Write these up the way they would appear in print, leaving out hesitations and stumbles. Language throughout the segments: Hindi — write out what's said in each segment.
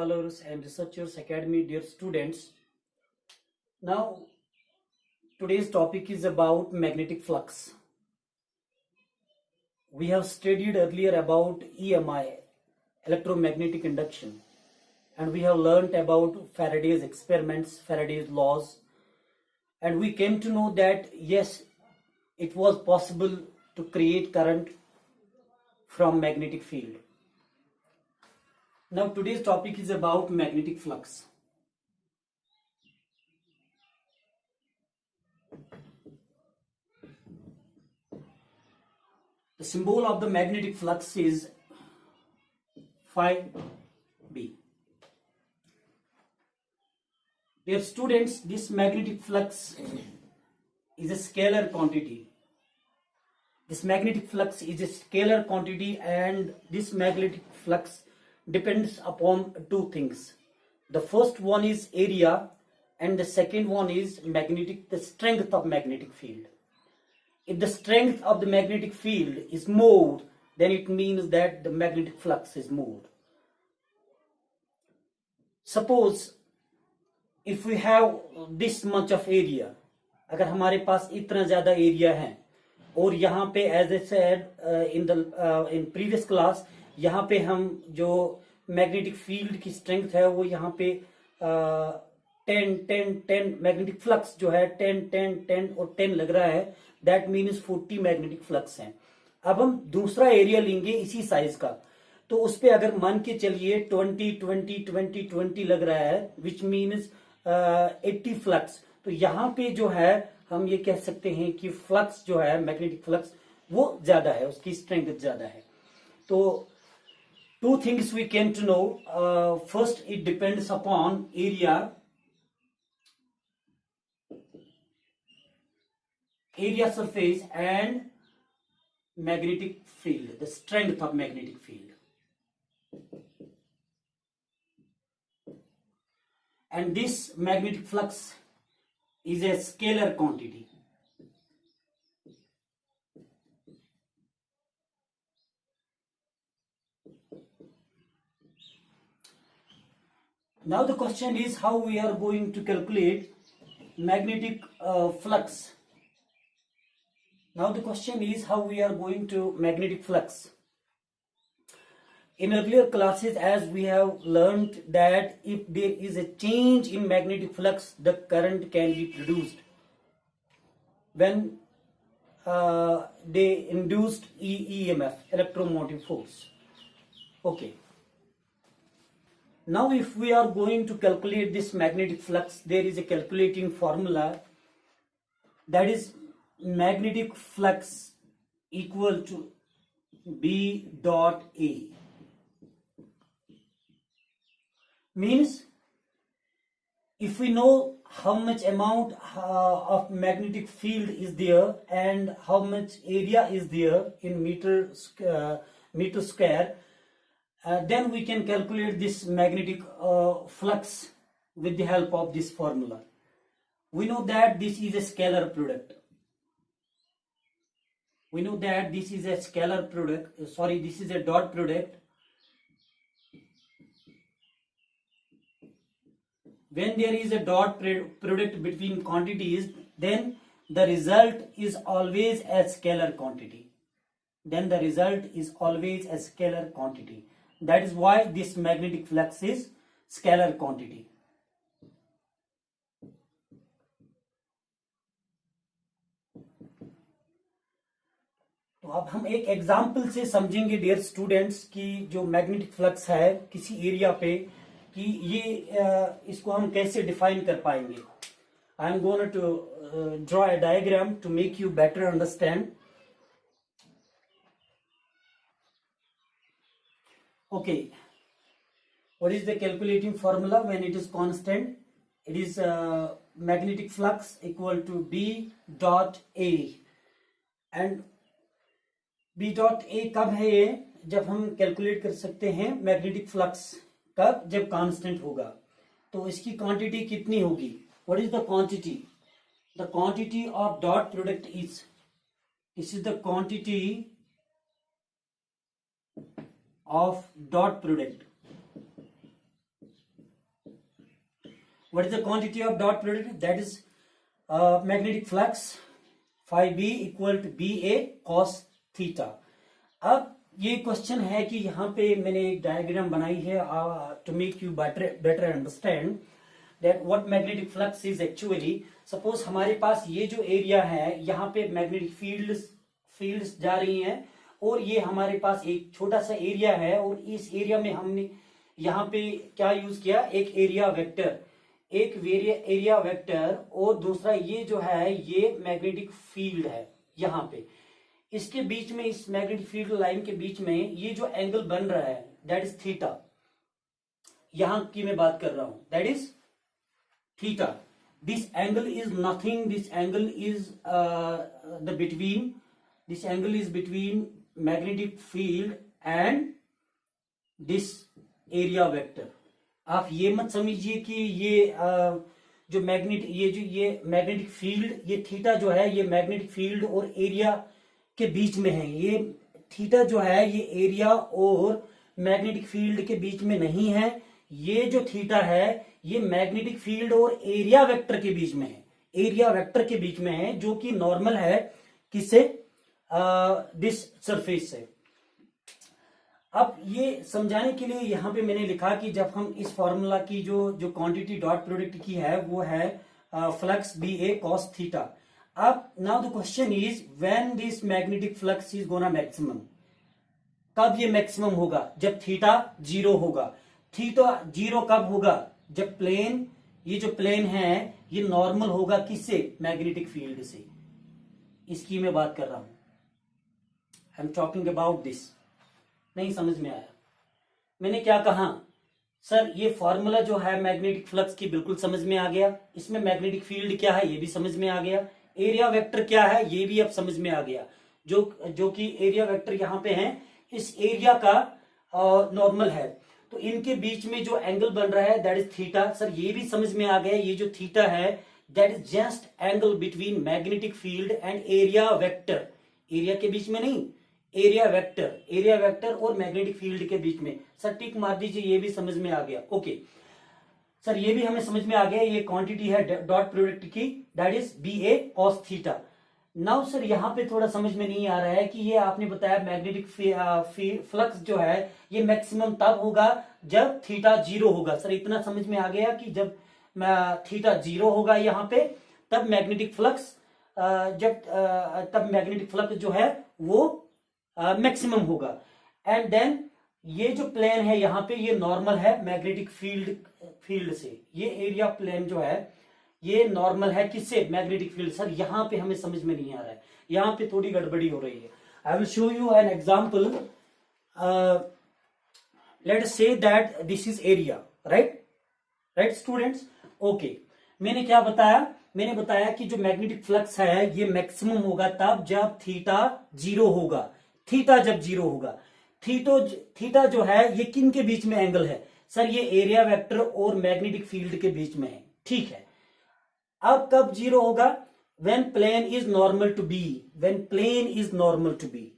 scholars and researchers academy, dear students. Now today's topic is about magnetic flux. We have studied earlier about EMI, electromagnetic induction, and we have learnt about Faraday's experiments, Faraday's laws, and we came to know that yes, it was possible to create current from magnetic field. Now today's topic is about magnetic flux. The symbol of the magnetic flux is phi b. Dear students, this magnetic flux is a scalar quantity. This magnetic flux is a scalar quantity, and this magnetic flux depends upon two things. The first one is area, and the second one is the strength of magnetic field. If the strength of the magnetic field is moved, then it means that the magnetic flux is moved. Suppose if we have this much of area, अगर हमारे पास इतना ज्यादा एरिया है और यहाँ पे as I said in previous class, यहाँ पे हम जो मैग्नेटिक फील्ड की स्ट्रेंथ है वो यहाँ पे 10 मैग्नेटिक फ्लक्स जो है 10 और 10 लग रहा है, दैट मीन्स 40 मैग्नेटिक फ्लक्स हैं. अब हम दूसरा एरिया लेंगे इसी साइज का, तो उस पे अगर मान के चलिए 20 लग रहा है, विच मीन्स 80 फ्लक्स. तो यहाँ पे जो है हम ये कह सकते हैं कि फ्लक्स जो है मैग्नेटिक फ्लक्स वो ज्यादा है, उसकी स्ट्रेंथ ज्यादा है. तो two things we came to know. First, it depends upon area surface and magnetic field, the strength of magnetic field. And this magnetic flux is a scalar quantity. Now the question is how we are going to calculate magnetic flux. Now the question is how we are going to magnetic flux. In earlier classes, as we have learned that if there is a change in magnetic flux, the current can be produced when they induced EMF, electromotive force. Okay. Now if we are going to calculate this magnetic flux, there is a calculating formula, that is magnetic flux equal to B dot A. Means if we know how much amount of magnetic field is there and how much area is there in meter square, then we can calculate this magnetic flux with the help of this formula. We know that this is a scalar product. This is a dot product. When there is a dot product between quantities, then the result is always a scalar quantity. That is why this magnetic flux is scalar quantity. तो अब हम एक एग्जाम्पल से समझेंगे डियर स्टूडेंट्स कि जो मैग्नेटिक फ्लक्स है किसी एरिया पे, कि ये इसको हम कैसे डिफाइन कर पाएंगे. I am going to draw a diagram to make you better understand. Okay, what is the calculating formula when it is constant? It is magnetic flux equal to B dot A. And B dot A कब है ये? जब हम कैलकुलेट कर सकते हैं मैग्नेटिक फ्लक्स कब? जब कांस्टेंट होगा. तो इसकी क्वांटिटी कितनी होगी? What is the quantity? The quantity of dot product is, this is the quantity of dot product. What is the quantity of dot product? That is magnetic flux phi b equal to B A cos theta. अब ये क्वेश्चन है कि यहाँ पे मैंने एक डायग्राम बनाई है to make you better understand that what magnetic flux is actually. Suppose हमारे पास ये जो एरिया है यहाँ पे मैग्नेटिक फील्ड्स जा रही हैं और ये हमारे पास एक छोटा सा एरिया है और इस एरिया में हमने यहाँ पे क्या यूज किया, एक एरिया वेक्टर और दूसरा ये जो है ये मैग्नेटिक फील्ड है यहाँ पे। इसके बीच में, इस मैग्नेटिक फील्ड लाइन के बीच में ये जो एंगल बन रहा है दैट इज थीटा। यहां की मैं बात कर रहा हूं, that is theta. This angle is nothing, this angle is between magnetic field and this area vector. आप ये मत समझिए कि ये जो मैग्नेटिक फील्ड, ये थीटा जो है ये मैग्नेटिक फील्ड और एरिया के बीच में है। ये थीटा जो है ये एरिया और मैग्नेटिक फील्ड के बीच में नहीं है। ये जो थीटा है ये मैग्नेटिक फील्ड और एरिया वेक्टर के बीच में है, एरिया वेक्टर के बीच में है, जो कि नॉर्मल है किससे, दिस सरफेस से। अब ये समझाने के लिए यहां पे मैंने लिखा कि जब हम इस फॉर्मूला की जो क्वांटिटी डॉट प्रोडक्ट की है वो है flux B A cos theta. अब now the question is when this magnetic flux is gonna maximum, कब ये मैक्सिमम होगा, जब थीटा 0 होगा। थीटा 0 कब होगा, जब प्लेन, ये जो प्लेन है ये नॉर्मल होगा किससे, मैग्नेटिक फील्ड से। इसकी मैं बात कर रहा हूं, I am talking about this. नहीं समझ में आया मैंने क्या कहा? सर ये फॉर्मूला जो है मैग्नेटिक फ्लक्स की बिल्कुल समझ में आ गया, इसमें मैग्नेटिक फील्ड क्या है ये भी समझ में आ गया, एरिया वेक्टर क्या है ये भी अब समझ में आ गया। जो कि एरिया वेक्टर यहाँ पे है, इस एरिया का नॉर्मल है, तो इनके बीच में जो एंगल बन रहा है दैट इज थीटा। सर ये भी समझ में आ गया, ये जो थीटा है that is just angle between magnetic field and area vector. Area के बीच में नहीं, एरिया वेक्टर और मैग्नेटिक फील्ड के बीच में। सर टिक मार दीजिए, ये भी समझ में आ गया। ओके सर ये भी हमें समझ में आ गया, ये क्वांटिटी है डॉट प्रोडक्ट की that is B A cos theta. Now sir यहाँ पे थोड़ा समझ में नहीं आ रहा है कि ये आपने बताया मैग्नेटिक फ्लक्स जो है ये मैक्सिमम तब होगा जब थीटा 0 होगा। सर इतना समझ में आ गया कि जब थीटा 0 होगा यहाँ पे तब मैग्नेटिक फ्लक्स जो है वो मैक्सिमम होगा। एंड देन ये जो प्लेन है यहाँ पे ये नॉर्मल है मैग्नेटिक फील्ड से, ये एरिया प्लेन जो है ये नॉर्मल है किससे, मैग्नेटिक फील्ड। सर यहाँ पे हमें समझ में नहीं आ रहा है, यहाँ पे थोड़ी गड़बड़ी हो रही है। I will show you an example. Let say that this is area, right students. Okay मैंने क्या बताया, मैंने बताया कि जो मैग्नेटिक फ्लक्स है ये मैक्सिमम होगा तब जब थीटा 0 होगा। थीटा जब 0 होगा, थीटा जो है ये किन के बीच में एंगल है, सर ये एरिया वेक्टर और मैग्नेटिक फील्ड के बीच में है, ठीक है। अब कब 0 होगा, when plane is normal to B, when plane is normal to B.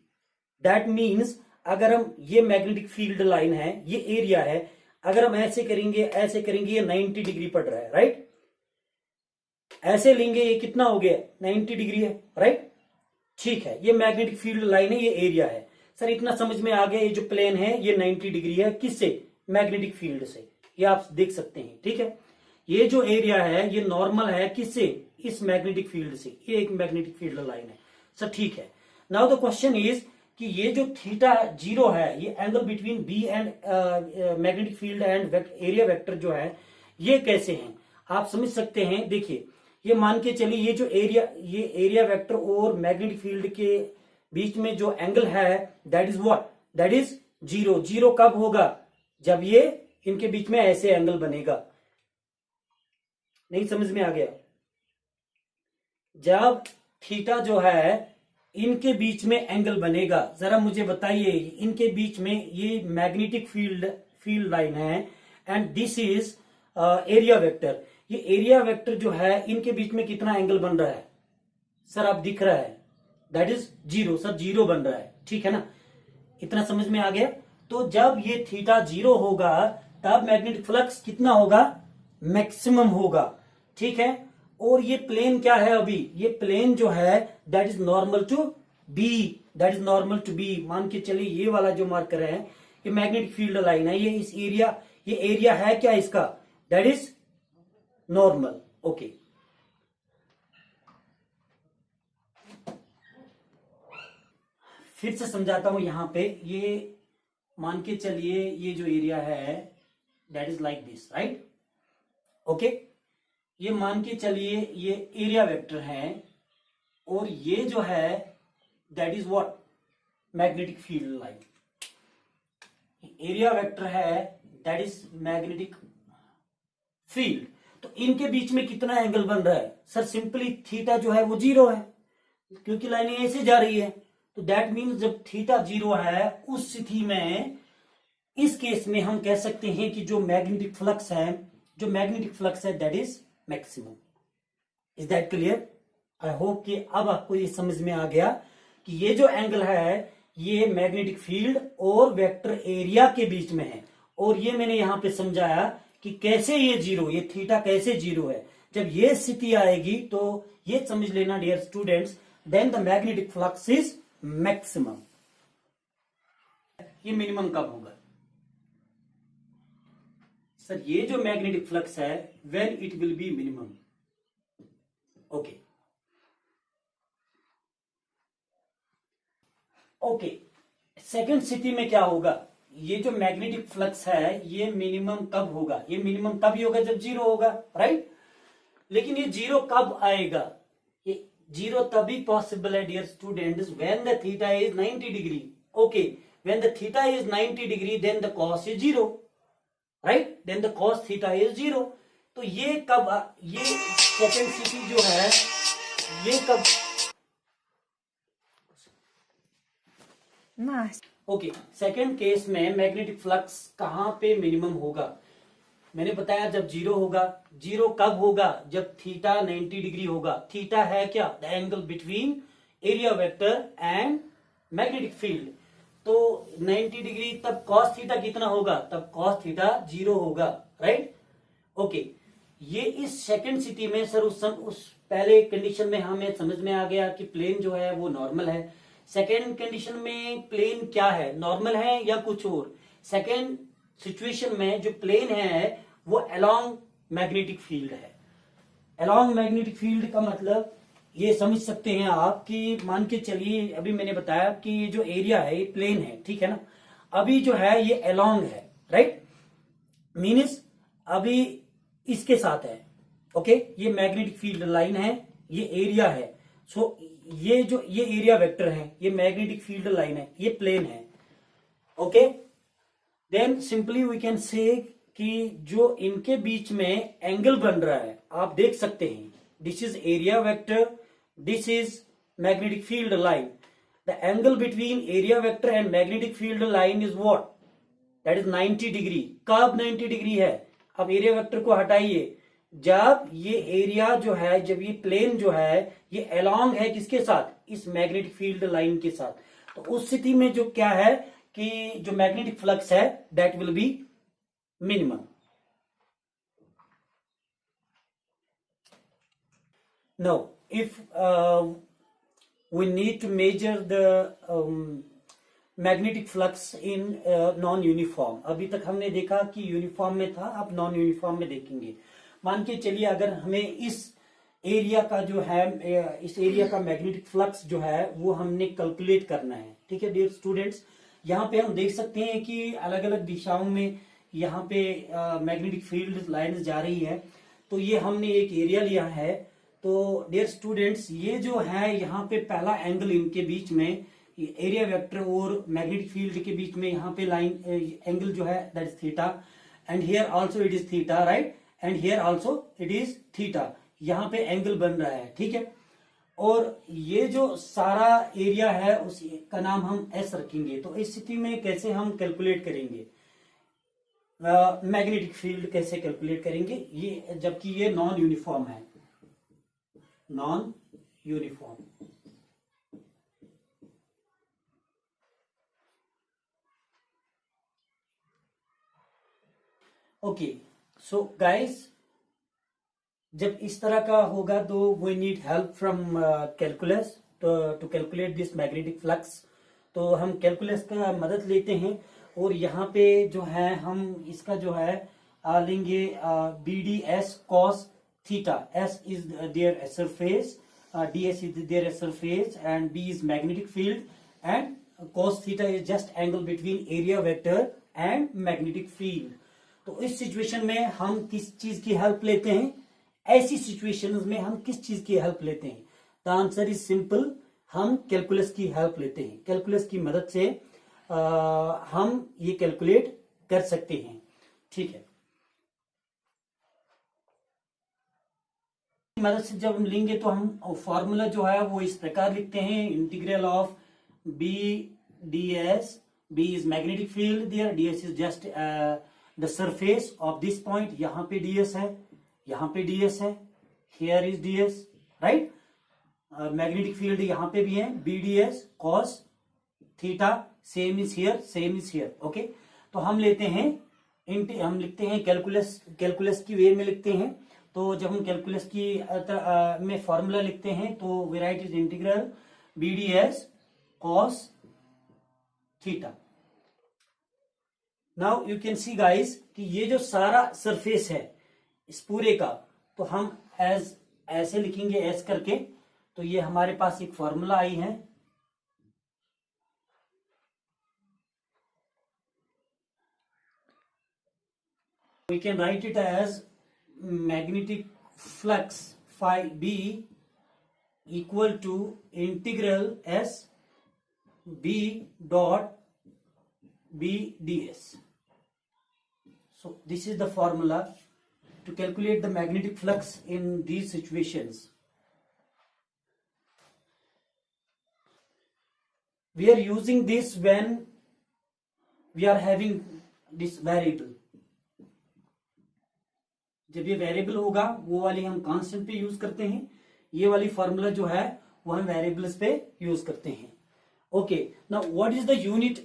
That means अगर हम, ये मैग्नेटिक फील्ड लाइन है, ये एरिया है, अगर हम ऐसे करेंगे ये 90 डिग्री पड़ रहा है, राइट। ऐसे लेंगे ये कितना हो गया, 90 डिग्री है, राइट, ठीक है। ये मैग्नेटिक फील्ड लाइन है, ये एरिया है। सर इतना समझ में आ गया, ये जो प्लेन है ये 90 डिग्री है किससे, मैग्नेटिक फील्ड से, ये आप देख सकते हैं, ठीक है। ये जो एरिया है ये नॉर्मल है किससे, इस मैग्नेटिक फील्ड से, ये एक मैग्नेटिक फील्ड लाइन है। सर ठीक है। नाउ द क्वेश्चन इज कि ये जो थीटा 0 है, ये angle between B and magnetic field and area vector जो है ये कैसे हैं, आप समझ सकते हैं। देखिए ये मान के चलिए ये जो एरिया वेक्टर और मैग्नेटिक फील्ड के बीच में जो एंगल है that is what, that is 0। 0 कब होगा, जब ये इनके बीच में ऐसे एंगल बनेगा। नहीं समझ में आ गया, जब थीटा जो है इनके बीच में एंगल बनेगा। जरा मुझे बताइए, इनके बीच में ये मैग्नेटिक फील्ड लाइन है and this is area vector. ये एरिया वेक्टर जो है इनके बीच में कितना एंगल बन रहा है, सर आप दिख रहा है, दैट इज 0। सर 0 बन रहा है, ठीक है ना, इतना समझ में आ गया। तो जब ये थीटा 0 होगा तब मैग्नेटिक फ्लक्स कितना होगा, मैक्सिमम होगा, ठीक है। और ये प्लेन क्या है, अभी ये प्लेन जो है that is normal to B, that is normal to B. मान के चलिए ये वाला जो मार्कर है ये मैग्नेटिक फील्ड लाइन है, ये इस एरिया, ये एरिया है क्या इसका, दैट इज नॉर्मल। ओके, फिर से समझाता हूं। यहां पे ये मान के चलिए ये जो एरिया है that is like this, right. Okay, ये मान के चलिए ये एरिया वेक्टर है, और ये जो है that is what, magnetic field line. Area vector है दैट इज मैग्नेटिक फील्ड। तो इनके बीच में कितना एंगल बन रहा है सर, सिंपली थीटा जो है वो 0 है, क्योंकि लाइन ऐसे जा रही है। तो दैट मीन्स जब थीटा 0 है उस स्थिति में, इस केस में हम कह सकते हैं कि जो मैग्नेटिक फ्लक्स है, जो मैग्नेटिक फ्लक्स है that is maximum. Is that clear? I hope कि अब आपको ये समझ में आ गया कि ये जो एंगल है ये मैग्नेटिक फील्ड और वेक्टर एरिया के बीच में है। और ये मैंने यहां पे समझाया कि कैसे ये 0, ये थीटा कैसे 0 है। जब ये स्थिति आएगी तो ये समझ लेना dear students, then the magnetic flux is maximum. ये मिनिमम कब होगा सर, ये जो मैग्नेटिक फ्लक्स है when it will be minimum. Okay okay, second स्थिति में क्या होगा, ये जो मैग्नेटिक फ्लक्स है ये मिनिमम कब होगा, ये मिनिमम तब ही होगा जब 0 होगा, राइट। लेकिन ये 0 कब आएगा, ये 0 तभी पॉसिबल है dear students when the theta is 90 degree. Okay, when the theta is 90 degree then the cos is 0, right, then the cos theta is 0। तो ये कब, ये सेकेंड स्थिति जो है ये कब, ओके, सेकेंड केस में मैग्नेटिक फ्लक्स कहां पे मिनिमम होगा, मैंने बताया जब 0 होगा। 0 कब होगा, जब थीटा 90 डिग्री होगा। थीटा है क्या, the angle between area vector and magnetic field. तो 90 डिग्री तब कॉस थीटा कितना होगा, तब कॉस थीटा 0 होगा, राइट। ओके, ये इस सेकंड स्थिति में सर उस पहले कंडीशन में हमें समझ में आ गया कि प्लेन जो है वो नॉर्मल है। सेकेंड कंडीशन में प्लेन क्या है, नॉर्मल है या कुछ और। सेकेंड सिचुएशन में जो प्लेन है वो अलोंग मैग्नेटिक फील्ड है। अलोंग मैग्नेटिक फील्ड का मतलब ये समझ सकते हैं आप कि मान के चलिए अभी मैंने बताया कि ये जो एरिया है ये प्लेन है, ठीक है ना। अभी जो है ये अलोंग है, राइट, मीन्स अभी इसके साथ है। ओके, ये मैग्नेटिक फील्ड लाइन है, ये एरिया है। सो ये जो ये एरिया वेक्टर है, ये मैग्नेटिक फील्ड लाइन है, ये प्लेन है। Okay, then simply we can say कि जो इनके बीच में एंगल बन रहा है आप देख सकते हैं, this is area vector, this is magnetic field line. The angle between area vector and magnetic field line is what, that is 90 degree. कब 90 डिग्री है, अब एरिया वेक्टर को हटाइए, जब ये एरिया जो है, जब ये प्लेन जो है ये अलोंग है किसके साथ, इस मैग्नेटिक फील्ड लाइन के साथ। तो उस स्थिति में जो क्या है कि जो मैग्नेटिक फ्लक्स है that will be minimum. Now if we need to measure the magnetic flux in non uniform. अभी तक हमने देखा कि यूनिफॉर्म में था, अब नॉन यूनिफॉर्म में देखेंगे। मान के चलिए अगर हमें इस एरिया का जो है, इस एरिया का मैग्नेटिक फ्लक्स जो है वो हमने कैलकुलेट करना है, ठीक है डियर स्टूडेंट्स। यहाँ पे हम देख सकते हैं कि अलग अलग दिशाओं में यहाँ पे मैग्नेटिक फील्ड लाइन जा रही है। तो ये हमने एक एरिया लिया है। तो डियर स्टूडेंट्स ये जो है यहाँ पे पहला एंगल इनके बीच में, एरिया वेक्टर और मैग्नेटिक फील्ड के बीच में यहाँ पे लाइन एंगल जो है that is theta, and here also it is theta, right, and here also it is theta. यहाँ पे एंगल बन रहा है, ठीक है। और ये जो सारा एरिया है उसका नाम हम एस रखेंगे। तो इस स्थिति में कैसे हम कैलकुलेट करेंगे मैग्नेटिक फील्ड, कैसे कैलकुलेट करेंगे ये, जबकि ये नॉन यूनिफॉर्म है, non uniform. Okay, so guys जब इस तरह का होगा तो we need help from calculus to calculate this magnetic flux. तो हम कैलकुलस का मदद लेते हैं और यहाँ पे जो है हम इसका जो है लेंगे B D S cos theta. S is their surface, D S is their surface and B is magnetic field and cos theta is just angle between area vector and magnetic field. तो इस सिचुएशन में हम किस चीज की हेल्प लेते हैं? ऐसी सिचुएशंस में हम किस चीज की हेल्प लेते हैं? द आंसर इज सिंपल, हम कैलकुलस की हेल्प लेते हैं। कैलकुलस की मदद से हम ये कैलकुलेट कर सकते हैं। ठीक है, मदद से जब हम लेंगे तो हम फॉर्मूला जो है वो इस प्रकार लिखते हैं, integral of B D S. B is magnetic field there, D S is just the surface of this point. यहाँ पे ds है, यहाँ पे ds है, here is ds, right. Magnetic field यहाँ पे भी है, B D S cos theta, same is here, same is here. Okay, तो हम लेते हैं हम लिखते हैं कैलकुलस की वे में लिखते हैं। तो जब हम कैलकुलस की में फॉर्मूला लिखते हैं तो we write is integral B D S cos theta. Now you can see guys कि ये जो सारा सरफेस है इस पूरे का, तो हम ऐसे लिखेंगे एस करके। तो ये हमारे पास एक फॉर्मूला आई है, we can write it as magnetic flux phi b equal to integral s b dot b ds. So this is the formula to calculate the magnetic flux in these situations. We are using this when we are having this variable. जब ये वेरिएबल होगा वो वाली हम कांस्टेंट पे यूज करते हैं, ये वाली फॉर्मूला जो है वो हम वेरिएबल्स पे यूज करते हैं। Okay, now what is the unit?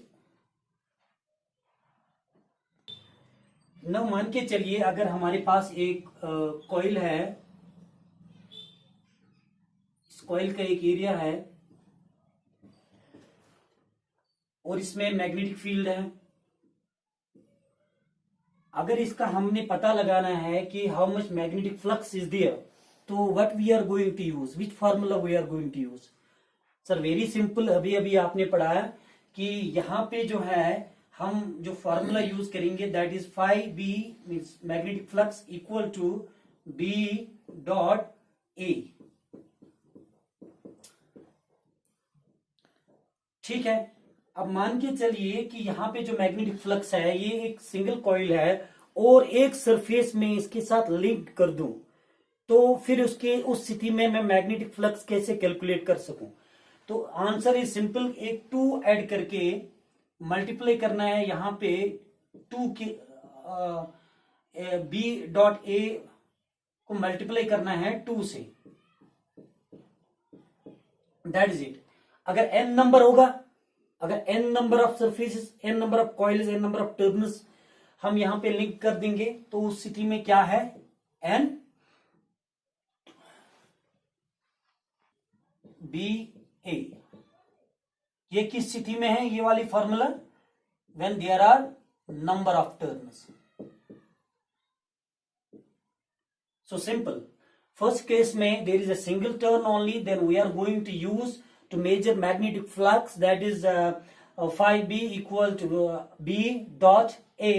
Now मान के चलिए अगर हमारे पास एक कॉइल है, इस कॉइल का एक एरिया है और इसमें मैग्नेटिक फील्ड है। अगर इसका हमने पता लगाना है कि how much magnetic flux is there, तो what we are going to use, which formula we are going to use? Sir very simple, अभी अभी आपने पढ़ा है कि यहाँ पे जो है हम जो फार्मूला यूज करेंगे that is phi B means magnetic flux equal to B dot A. ठीक है, अब मान के चलिए कि यहाँ पे जो मैग्नेटिक फ्लक्स है ये एक सिंगल कॉइल है और एक सरफेस में इसके साथ लिंक कर दूं, तो फिर उस स्थिति में मैं मैग्नेटिक फ्लक्स कैसे कैलकुलेट कर सकूं? तो आंसर इज सिंपल, एक 2 ऐड करके मल्टीप्लाई करना है यहाँ पे 2 के बी डॉट ए को मल्टीप्लाई करना है 2 से, दैट इज इट। अगर n नंबर होगा, अगर n number of surfaces, n number of coils, n number of turns हम यहां पे लिंक कर देंगे, तो उस स्थिति में क्या है n बी ए। ये किस स्थिति में है ये वाली formula? When there are number of turns. So simple, first case में there is a single turn only, then we are going to use to measure magnetic flux, that is phi b equal to b dot a.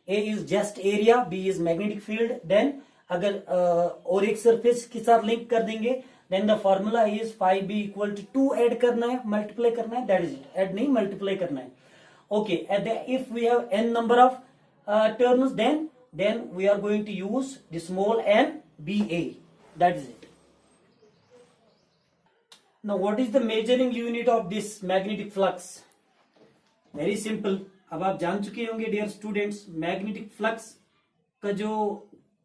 A is just area, b is magnetic field. Then अगर और एक सरफेस के साथ लिंक कर देंगे, then the formula is phi b equal to 2 add करना है, मल्टीप्लाई करना है, that is it. ऐड नहीं मल्टीप्लाई करना है। Okay, and if we have n number of terms, then we are going to use the small n ba, that is it. Now what is the measuring unit of this magnetic flux? Very simple, अब आप जान चुके होंगे डियर स्टूडेंट्स, मैग्नेटिक फ्लक्स का जो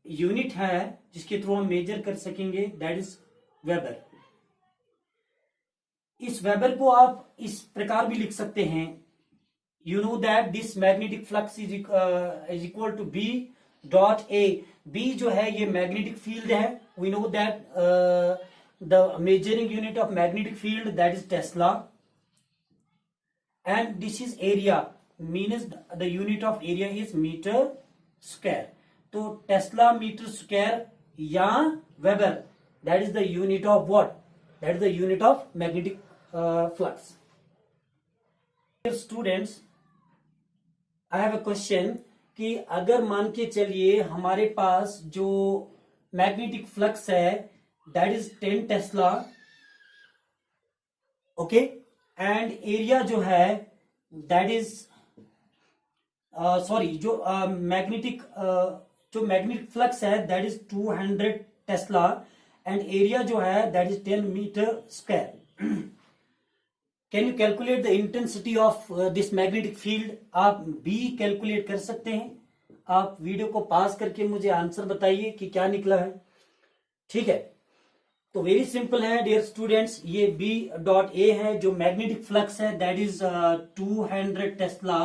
यूनिट है जिसके थ्रू हम मेजर कर सकेंगे दैट इज वेबर। इस वेबर को आप इस प्रकार भी लिख सकते हैं, you know that this magnetic flux is equal to B dot A, B जो है ये मैग्नेटिक फील्ड है, we know that the measuring unit of magnetic field that is tesla, and this is area, means the unit of area is metre square. तो टेस्ला मीटर स्क्वायर या weber, that is the unit of what, that is the unit of magnetic flux. Students, I have a question कि अगर मान के चलिए हमारे पास जो मैग्नेटिक फ्लक्स है that is 10 tesla, okay, and area जो है दैट इज सॉरी, जो मैग्नेटिक फ्लक्स है that is 200 tesla, and area जो है that is 10 metre square. Can you calculate the intensity of this magnetic field? आप भी कैलकुलेट कर सकते हैं। आप वीडियो को पास करके मुझे आंसर बताइए कि क्या निकला है। ठीक है, तो वेरी सिंपल है डियर स्टूडेंट्स, ये बी डॉट ए है, जो मैग्नेटिक फ्लक्स है that is 200 tesla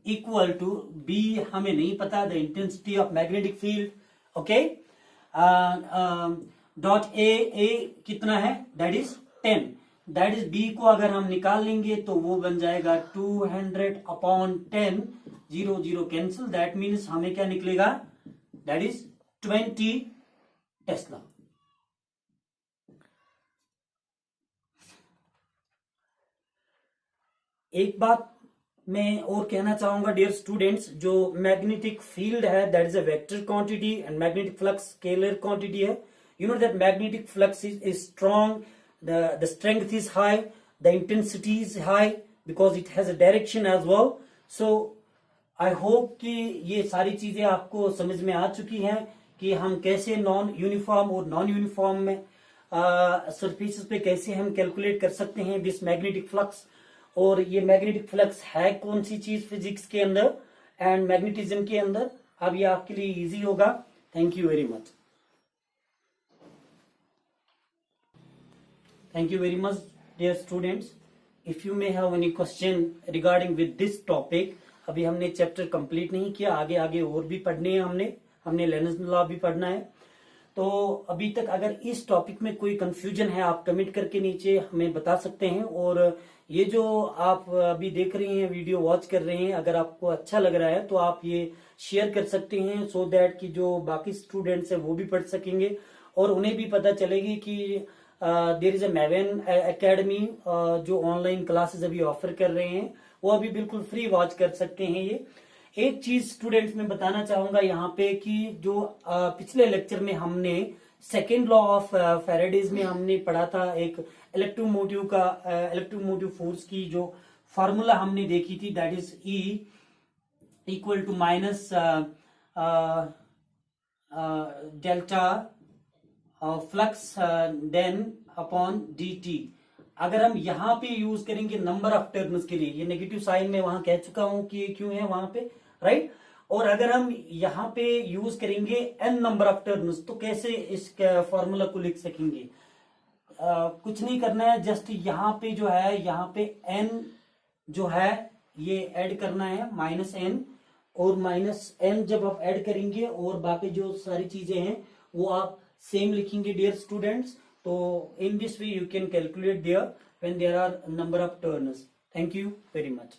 equal to B, हमें नहीं पता, the intensity of magnetic field, okay, dot A कितना है that is 10, that is B को अगर हम निकाल लेंगे तो वो बन जाएगा 200 अपॉन 10, 0 0 कैंसिल, दैट मीन्स हमें क्या निकलेगा, दैट इज 20 टेस्ला। एक बात मैं और कहना चाहूंगा डियर स्टूडेंट्स, जो मैग्नेटिक फील्ड है that is a vector quantity and magnetic flux scalar quantity है। You know that magnetic flux is strong, the strength is high, the intensity is high because it has a direction as well. So I hope कि ये सारी चीजें आपको समझ में आ चुकी हैं कि हम कैसे नॉन यूनिफॉर्म और नॉन यूनिफॉर्म में सरफेसेस पे कैसे हम कैलकुलेट कर सकते हैं दिस मैग्नेटिक फ्लक्स, और ये मैग्नेटिक फ्लक्स है कौन सी चीज फिजिक्स के अंदर एंड मैग्नेटिज्म के अंदर। अब ये आपके लिए इजी होगा। Thank you very much. Thank you very much dear students. If you may have any question regarding with this topic, अभी हमने चैप्टर कंप्लीट नहीं किया, आगे आगे और भी पढ़ने हैं, हमने लेनज़ लॉ भी पढ़ना है। तो अभी तक अगर इस टॉपिक में कोई कंफ्यूजन है आप कमेंट करके नीचे हमें बता सकते हैं, और ये जो आप अभी देख रहे हैं वीडियो वॉच कर रहे हैं, अगर आपको अच्छा लग रहा है तो आप ये शेयर कर सकते हैं सो दैट कि जो बाकी स्टूडेंट्स हैं वो भी पढ़ सकेंगे और उन्हें भी पता चलेगी कि देयर इज अ मैवेन एकेडमी जो ऑनलाइन क्लासेस अभी ऑफर कर रहे हैं, वो अभी बिल्कुल फ्री वॉच कर सकते हैं। ये एक चीज स्टूडेंट्स में बताना चाहूंगा यहाँ पे कि जो पिछले लेक्चर में हमने सेकेंड लॉ ऑफ फैराडेज में हमने पढ़ा था, एक इलेक्ट्रोमोटिव फोर्स की जो फॉर्मूला हमने देखी थी that is E equal to minus delta flux then upon dt। अगर हम यहाँ पे यूज करेंगे नंबर ऑफ टर्न्स के लिए, ये नेगेटिव साइन में वहां कह चुका हूं कि ये क्यों है वहां पे, राइट। और अगर हम यहाँ पे यूज करेंगे n नंबर ऑफ टर्न्स तो कैसे इस फॉर्मूला को लिख सकेंगे? कुछ नहीं करना है, जस्ट यहाँ पे जो है यहाँ पे n जो है ये ऐड करना है -n, और -n जब आप ऐड करेंगे और बाकी जो सारी चीजें हैं वो आप सेम लिखेंगे डियर स्टूडेंट्स। तो in this way you can calculate there when there are number of turns. Thank you very much.